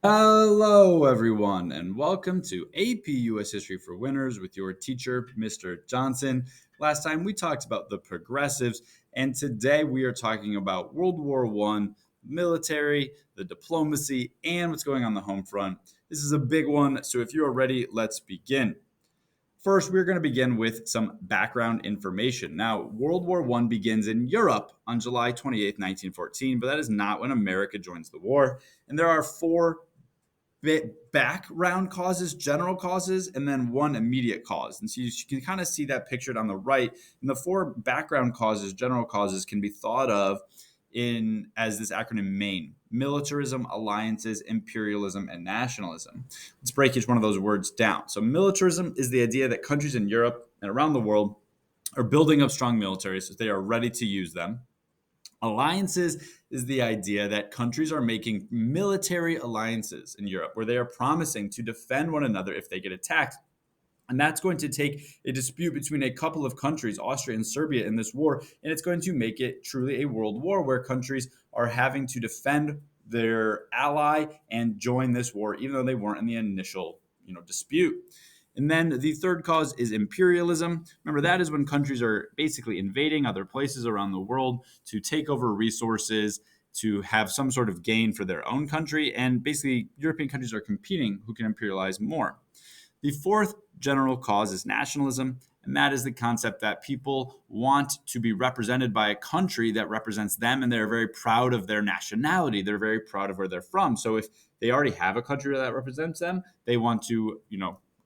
Hello, everyone, and welcome to AP US History for Winners with your teacher, Mr. Johnson. Last time we talked about the progressives, and today we are talking about World War I, military, the diplomacy, and what's going on the home front. This is a big one, so if you are ready, let's begin. First, we're going to begin with some background information. Now, World War I begins in Europe on July 28th, 1914, but that is not when America joins the war. And there are four background causes, general causes, and then one immediate cause. And so you can kind of see that pictured on the right. And the four background causes, general causes, can be thought of in as this acronym MAIN: militarism, alliances, imperialism, and nationalism. Let's break each one of those words down. So militarism is the idea that countries in Europe and around the world are building up strong militaries so they are ready to use them. Alliances is the idea that countries are making military alliances in Europe where they are promising to defend one another if they get attacked. And that's going to take a dispute between a couple of countries, Austria and Serbia, in this war. And it's going to make it truly a world war where countries are having to defend their ally and join this war, even though they weren't in the initial dispute. And then the third cause is imperialism. Remember, that is when countries are basically invading other places around the world to take over resources, to have some sort of gain for their own country. And basically, European countries are competing who can imperialize more. The fourth general cause is nationalism, and that is the concept that people want to be represented by a country that represents them, and they're very proud of their nationality. They're very proud of where they're from. So if they already have a country that represents them, they want to,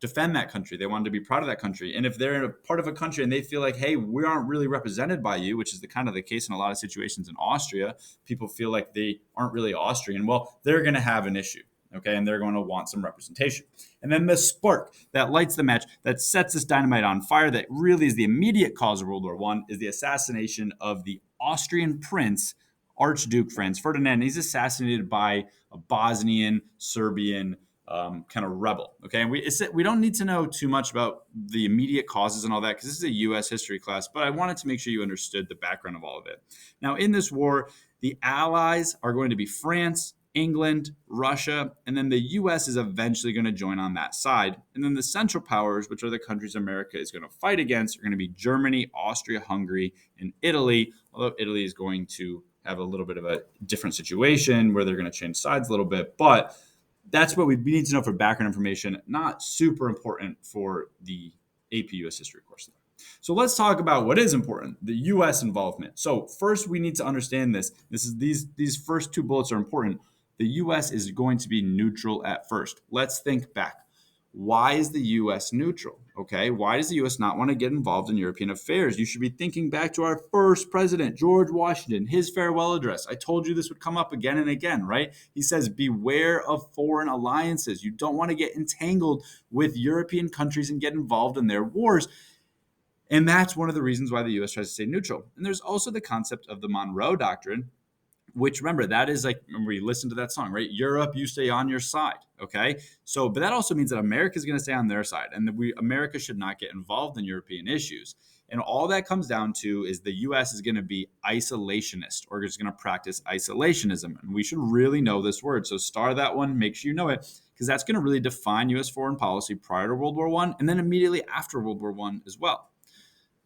defend that country. They want to be proud of that country. And if they're a part of a country and they feel like, hey, we aren't really represented by you, which is the kind of the case in a lot of situations in Austria, people feel like they aren't really Austrian. Well, they're going to have an issue. Okay, and they're going to want some representation. And then the spark that lights the match, that sets this dynamite on fire, that really is the immediate cause of World War I, is the assassination of the Austrian prince, Archduke Franz Ferdinand. He's assassinated by a Bosnian, Serbian kind of rebel. Okay, and we don't need to know too much about the immediate causes and all that because this is a U.S. history class, but I wanted to make sure you understood the background of all of it. Now, in this war, the Allies are going to be France, England, Russia, and then the US is eventually going to join on that side. And then the Central Powers, which are the countries America is going to fight against, are going to be Germany, Austria, Hungary, and Italy, although Italy is going to have a little bit of a different situation where they're going to change sides a little bit. But that's what we need to know for background information, not super important for the AP US history course. So let's talk about what is important, the US involvement. So first we need to understand this. These first two bullets are important. The US is going to be neutral at first. Let's think back. Why is the US neutral? Okay, why does the US not want to get involved in European affairs? You should be thinking back to our first president, George Washington, his farewell address. I told you this would come up again and again, right? He says, beware of foreign alliances. You don't want to get entangled with European countries and get involved in their wars. And that's one of the reasons why the US tries to stay neutral. And there's also the concept of the Monroe Doctrine, which remember, that is like, remember you listen to that song, right? Europe, you stay on your side. Okay. So, but that also means that America is going to stay on their side and that America should not get involved in European issues. And all that comes down to is the US is going to be isolationist or is going to practice isolationism. And we should really know this word. So star that one, make sure you know it, because that's going to really define US foreign policy prior to World War I and then immediately after World War I as well.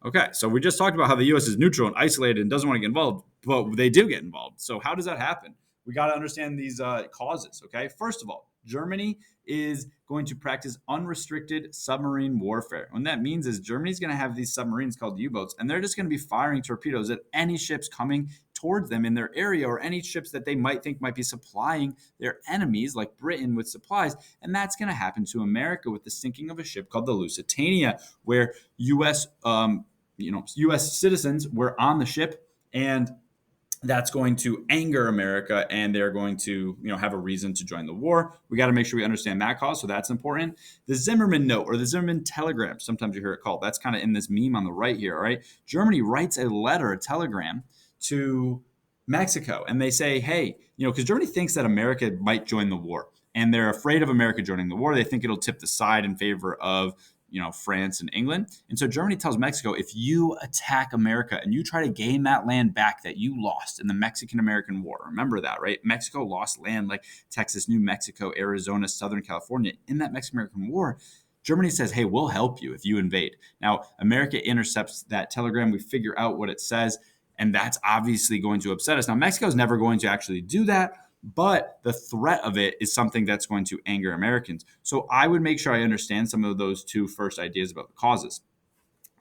Okay, so we just talked about how the U.S. is neutral and isolated and doesn't want to get involved, but they do get involved. So how does that happen? We got to understand these causes. Okay, first of all, Germany is going to practice unrestricted submarine warfare. What that means is Germany's going to have these submarines called U-boats, and they're just going to be firing torpedoes at any ships coming towards them in their area or any ships that they might think might be supplying their enemies, like Britain, with supplies. And that's going to happen to America with the sinking of a ship called the Lusitania, where U.S. citizens were on the ship, and that's going to anger America, and they're going to, have a reason to join the war. We got to make sure we understand that cause, so that's important. The Zimmerman note or the Zimmerman telegram, sometimes you hear it called. That's kind of in this meme on the right here. All right, Germany writes a letter, a telegram to Mexico, and they say, hey, because Germany thinks that America might join the war, and they're afraid of America joining the war. They think it'll tip the side in favor of France and England. And so Germany tells Mexico, if you attack America and you try to gain that land back that you lost in the Mexican-American War, remember that, right? Mexico lost land like Texas, New Mexico, Arizona, Southern California in that Mexican-American War. Germany says, hey, we'll help you if you invade. Now, America intercepts that telegram. We figure out what it says, and that's obviously going to upset us. Now, Mexico's never going to actually do that, but the threat of it is something that's going to anger Americans. So I would make sure I understand some of those two first ideas about the causes,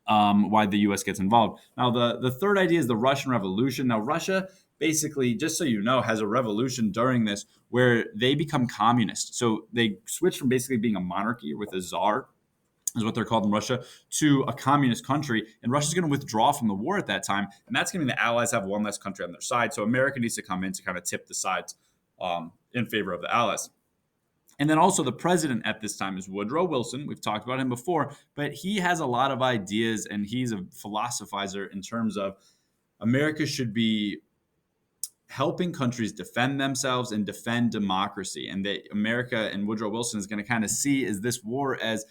why the U.S. gets involved. Now, the third idea is the Russian Revolution. Now, Russia basically, just so you know, has a revolution during this where they become communist. So they switch from basically being a monarchy with a czar, is what they're called in Russia, to a communist country. And Russia's going to withdraw from the war at that time. And that's going to mean the Allies have one less country on their side. So America needs to come in to kind of tip the sides in favor of the Allies. And then also the president at this time is Woodrow Wilson. We've talked about him before, but he has a lot of ideas and he's a philosophizer in terms of America should be helping countries defend themselves and defend democracy. And that America and Woodrow Wilson is going to kind of see is this war as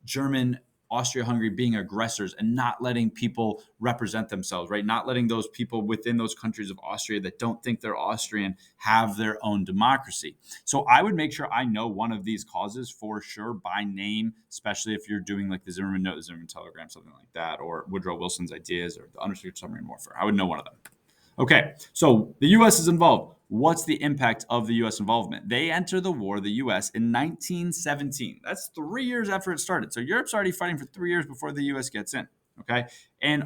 German, Austria-Hungary being aggressors and not letting people represent themselves, right? Not letting those people within those countries of Austria that don't think they're Austrian have their own democracy. So I would make sure I know one of these causes for sure by name, especially if you're doing like the Zimmerman Note, the Zimmerman Telegram, something like that, or Woodrow Wilson's ideas or the Unrestricted Submarine Warfare. I would know one of them. Okay, so the U.S. is involved. What's the impact of the U.S. involvement? They enter the war, the U.S., in 1917. That's 3 years after it started. So Europe's already fighting for 3 years before the U.S. gets in. Okay, and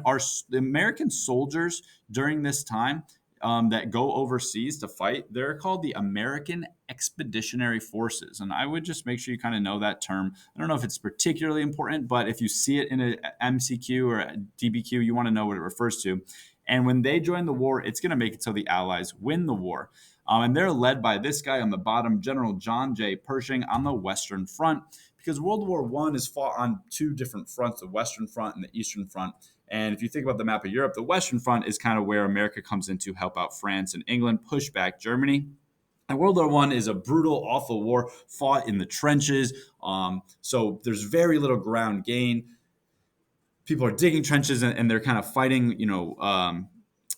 the American soldiers during this time that go overseas to fight, they're called the American Expeditionary Forces. And I would just make sure you kind of know that term. I don't know if it's particularly important, but if you see it in a MCQ or a DBQ, you want to know what it refers to. And when they join the war, it's going to make it so the Allies win the war. And they're led by this guy on the bottom, General John J. Pershing on the Western Front, because World War I is fought on two different fronts, the Western Front and the Eastern Front. And if you think about the map of Europe, the Western Front is kind of where America comes in to help out France and England, push back Germany. And World War I is a brutal, awful war fought in the trenches. So there's very little ground gain. People are digging trenches and they're kind of fighting,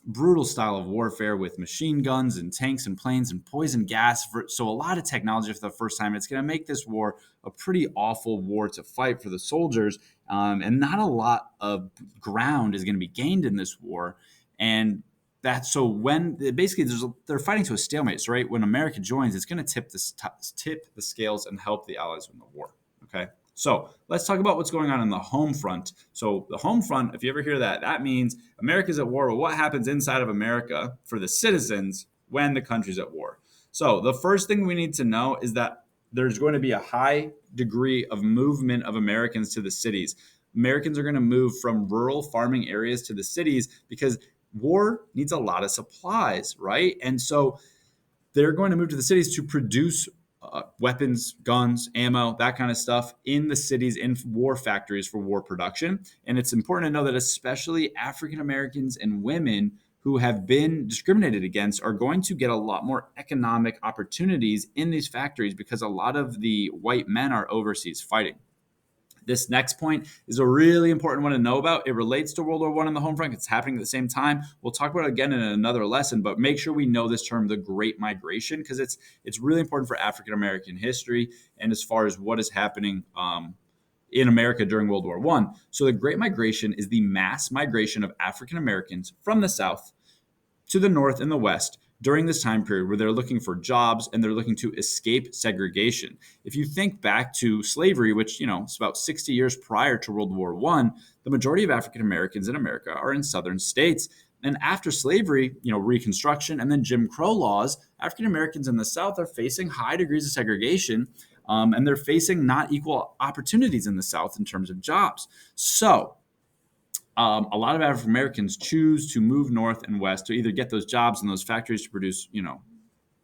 brutal style of warfare with machine guns and tanks and planes and poison gas. So a lot of technology for the first time. It's going to make this war a pretty awful war to fight for the soldiers. And not a lot of ground is going to be gained in this war. And that's so when basically they're fighting to a stalemate. So right when America joins, it's going to tip the scales and help the Allies win the war. Okay. So let's talk about what's going on in the home front. So the home front, if you ever hear that, that means America's at war. Well, what happens inside of America for the citizens when the country's at war? So the first thing we need to know is that there's going to be a high degree of movement of Americans to the cities. Americans are going to move from rural farming areas to the cities because war needs a lot of supplies, right? And so they're going to move to the cities to produce weapons, guns, ammo, that kind of stuff in the cities, in war factories for war production. And it's important to know that especially African Americans and women who have been discriminated against are going to get a lot more economic opportunities in these factories because a lot of the white men are overseas fighting. This next point is a really important one to know about. It relates to World War I on the home front. It's happening at the same time. We'll talk about it again in another lesson, but make sure we know this term, the Great Migration, because it's really important for African American history and as far as what is happening in America during World War I. So the Great Migration is the mass migration of African Americans from the South to the North and the West during this time period where they're looking for jobs and they're looking to escape segregation. If you think back to slavery, which, it's about 60 years prior to World War I, the majority of African Americans in America are in southern states. And after slavery, Reconstruction and then Jim Crow laws, African Americans in the South are facing high degrees of segregation, and they're facing not equal opportunities in the South in terms of jobs. So a lot of African Americans choose to move north and west to either get those jobs in those factories to produce,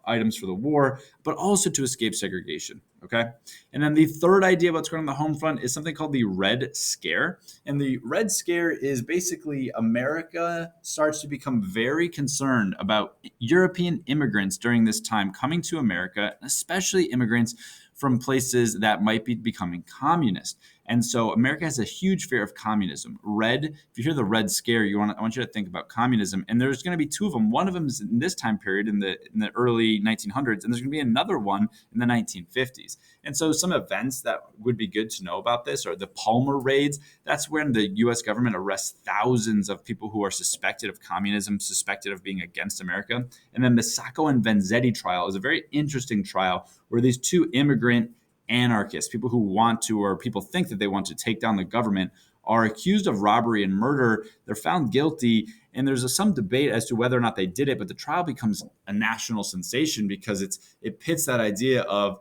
items for the war, but also to escape segregation. Okay. And then the third idea of what's going on the home front is something called the Red Scare. And the Red Scare is basically America starts to become very concerned about European immigrants during this time coming to America, especially immigrants from places that might be becoming communist. And so America has a huge fear of communism. Red, if you hear the Red Scare, I want you to think about communism. And there's going to be two of them. One of them is in this time period in the early 1900s, and there's going to be another one in the 1950s. And so some events that would be good to know about this are the Palmer raids. That's when the U.S. government arrests thousands of people who are suspected of communism, suspected of being against America. And then the Sacco and Vanzetti trial is a very interesting trial where these two immigrant anarchists, people who want to, or people think that they want to take down the government, are accused of robbery and murder. They're found guilty, and there's some debate as to whether or not they did it, but the trial becomes a national sensation because it pits that idea of,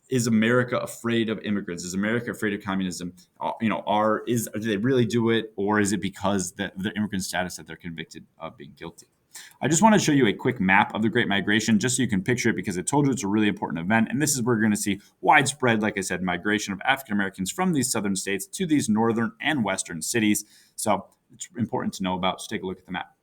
is America afraid of immigrants? Is America afraid of communism? Do they really do it, or is it because the immigrant status that they're convicted of being guilty? I just want to show you a quick map of the Great Migration just so you can picture it, because I told you it's a really important event. And this is where we're going to see widespread, like I said, migration of African Americans from these southern states to these northern and western cities. So it's important to know about. So take a look at the map.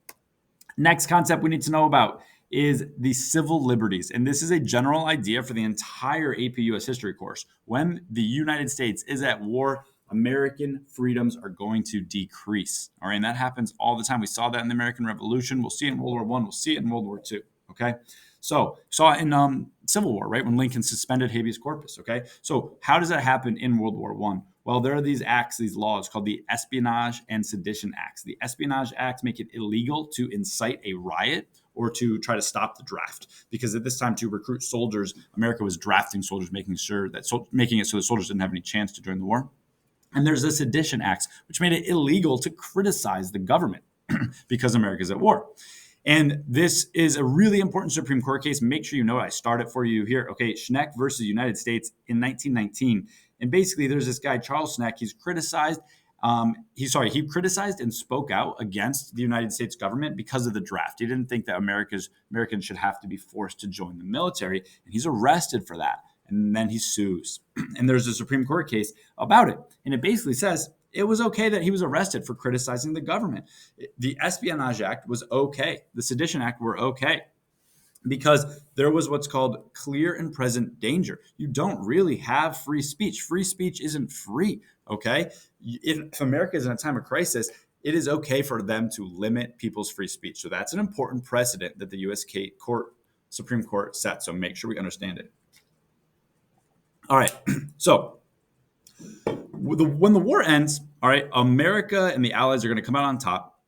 Next concept we need to know about is the civil liberties. And this is a general idea for the entire AP US history course. When the United States is at war, American freedoms are going to decrease. All right. And that happens all the time. We saw that in the American Revolution. We'll see it in World War I. We'll see it in World War II. Okay. So saw it in Civil War, right? When Lincoln suspended habeas corpus. Okay. So how does that happen in World War I? Well, there are these acts, these laws called the Espionage and Sedition Acts. The Espionage Acts make it illegal to incite a riot or to try to stop the draft, because at this time, to recruit soldiers, America was drafting soldiers, making it so the soldiers didn't have any chance to join the war. And there's the Sedition Acts, which made it illegal to criticize the government because America's at war. And this is a really important Supreme Court case. Make sure you know it. I start it for you here. Okay, Schneck versus United States in 1919. And basically, there's this guy, Charles Schneck. He's criticized. He criticized and spoke out against the United States government because of the draft. He didn't think that Americans should have to be forced to join the military, and he's arrested for that. And then he sues. And there's a Supreme Court case about it. And it basically says it was okay that he was arrested for criticizing the government. The Espionage Act was okay. The Sedition Act were okay, because there was what's called clear and present danger. You don't really have free speech. Free speech isn't free, okay? If America is in a time of crisis, it is okay for them to limit people's free speech. So that's an important precedent that the U.S. Supreme Court set. So make sure we understand it. All right, so when the war ends, all right, America and the Allies are going to come out on top.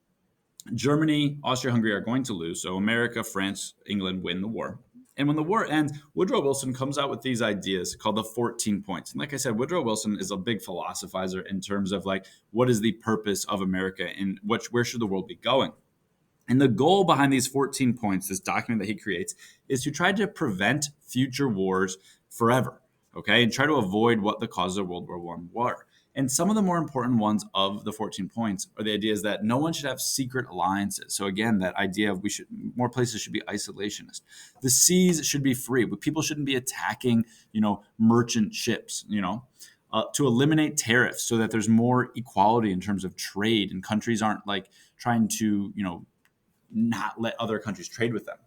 Germany, Austria-Hungary are going to lose. So America, France, England win the war. And when the war ends, Woodrow Wilson comes out with these ideas called the 14 points. And like I said, Woodrow Wilson is a big philosophizer in terms of like, what is the purpose of America and where should the world be going? And the goal behind these 14 points, this document that he creates, is to try to prevent future wars forever, okay, and try to avoid what the causes of World War I were. And some of the more important ones of the 14 points are the ideas that no one should have secret alliances. So again, that idea of more places should be isolationist. The seas should be free, but people shouldn't be attacking, merchant ships, to eliminate tariffs so that there's more equality in terms of trade and countries aren't like trying to, not let other countries trade with them.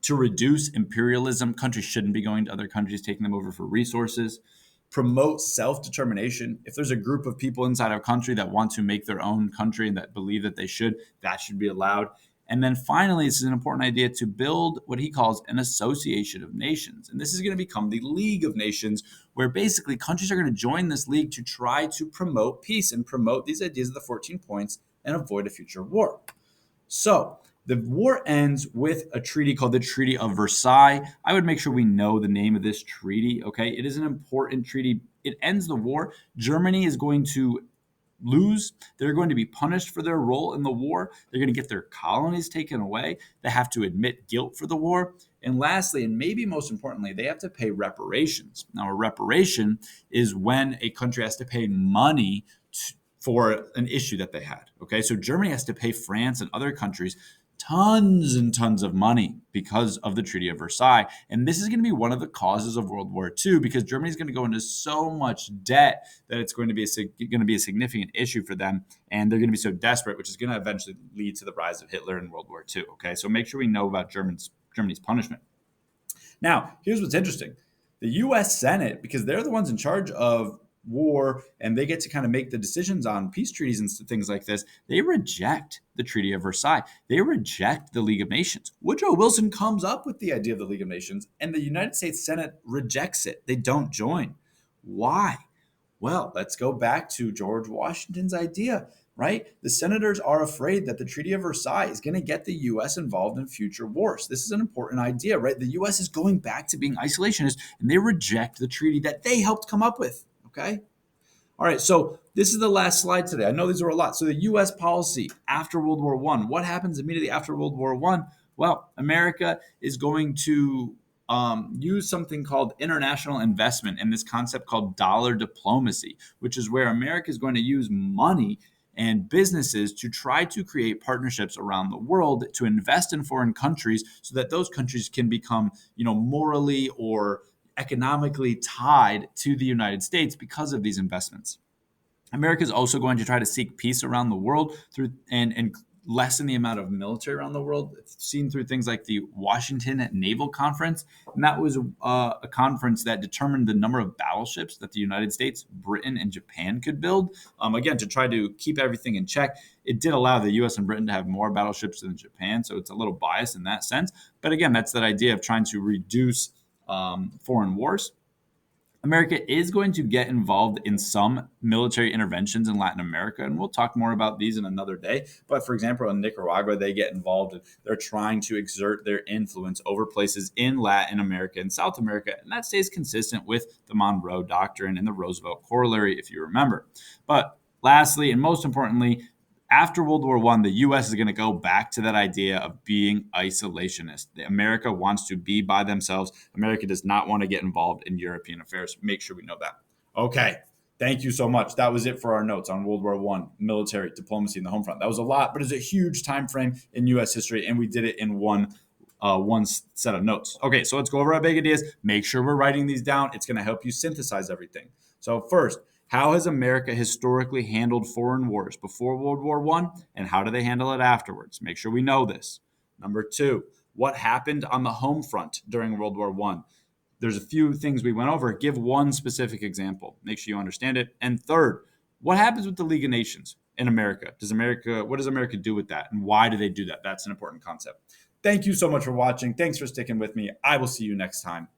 To reduce imperialism, countries shouldn't be going to other countries, taking them over for resources. Promote self-determination. If there's a group of people inside a country that want to make their own country and that believe that that should be allowed. And then finally, this is an important idea, to build what he calls an association of nations. And this is going to become the League of Nations, where basically countries are going to join this league to try to promote peace and promote these ideas of the 14 points and avoid a future war. So the war ends with a treaty called the Treaty of Versailles. I would make sure we know the name of this treaty, okay? It is an important treaty. It ends the war. Germany is going to lose. They're going to be punished for their role in the war. They're going to get their colonies taken away. They have to admit guilt for the war. And lastly, and maybe most importantly, they have to pay reparations. Now, a reparation is when a country has to pay money for an issue that they had, okay? So Germany has to pay France and other countries tons and tons of money because of the Treaty of Versailles. And this is going to be one of the causes of World War II, because Germany is going to go into so much debt that it's going to be a significant issue for them. And they're going to be so desperate, which is going to eventually lead to the rise of Hitler in World War II. Okay, so make sure we know about Germany's punishment. Now, here's what's interesting. The US Senate, because they're the ones in charge of war and they get to kind of make the decisions on peace treaties and things like this, they reject the Treaty of Versailles. They reject the League of Nations. Woodrow Wilson comes up with the idea of the League of Nations, and the United States Senate rejects it. They don't join. Why? Well, let's go back to George Washington's idea, right? The senators are afraid that the Treaty of Versailles is going to get the US involved in future wars. This is an important idea, right? The US is going back to being isolationist, and they reject the treaty that they helped come up with, okay? All right, so this is the last slide today. I know these are a lot. So the U.S. policy after World War I. What happens immediately after World War I? Well, America is going to use something called international investment and this concept called dollar diplomacy, which is where America is going to use money and businesses to try to create partnerships around the world to invest in foreign countries so that those countries can become, morally or economically tied to the United States because of these investments. America is also going to try to seek peace around the world through and lessen the amount of military around the world. It's seen through things like the Washington Naval Conference, and that was a conference that determined the number of battleships that the United States, Britain, and Japan could build. Again, to try to keep everything in check. It did allow the U.S. and Britain to have more battleships than Japan, so it's a little biased in that sense. But again, that's that idea of trying to reduce foreign wars. America is going to get involved in some military interventions in Latin America, and we'll talk more about these in another day. But for example, in Nicaragua, they get involved. They're trying to exert their influence over places in Latin America and South America, and that stays consistent with the Monroe Doctrine and the Roosevelt Corollary, if you remember. But lastly, and most importantly, after World War I, the U.S. is going to go back to that idea of being isolationist. America wants to be by themselves. America does not want to get involved in European affairs. Make sure we know that. Okay. Thank you so much. That was it for our notes on World War I, military, diplomacy, and the home front. That was a lot, but it's a huge time frame in U.S. history, and we did it in one set of notes. Okay, so let's go over our big ideas. Make sure we're writing these down. It's going to help you synthesize everything. So first, how has America historically handled foreign wars before World War I, and how do they handle it afterwards? Make sure we know this. Number two, what happened on the home front during World War I? There's a few things we went over. Give one specific example. Make sure you understand it. And third, what happens with the League of Nations in America? What does America do with that, and why do they do that? That's an important concept. Thank you so much for watching. Thanks for sticking with me. I will see you next time.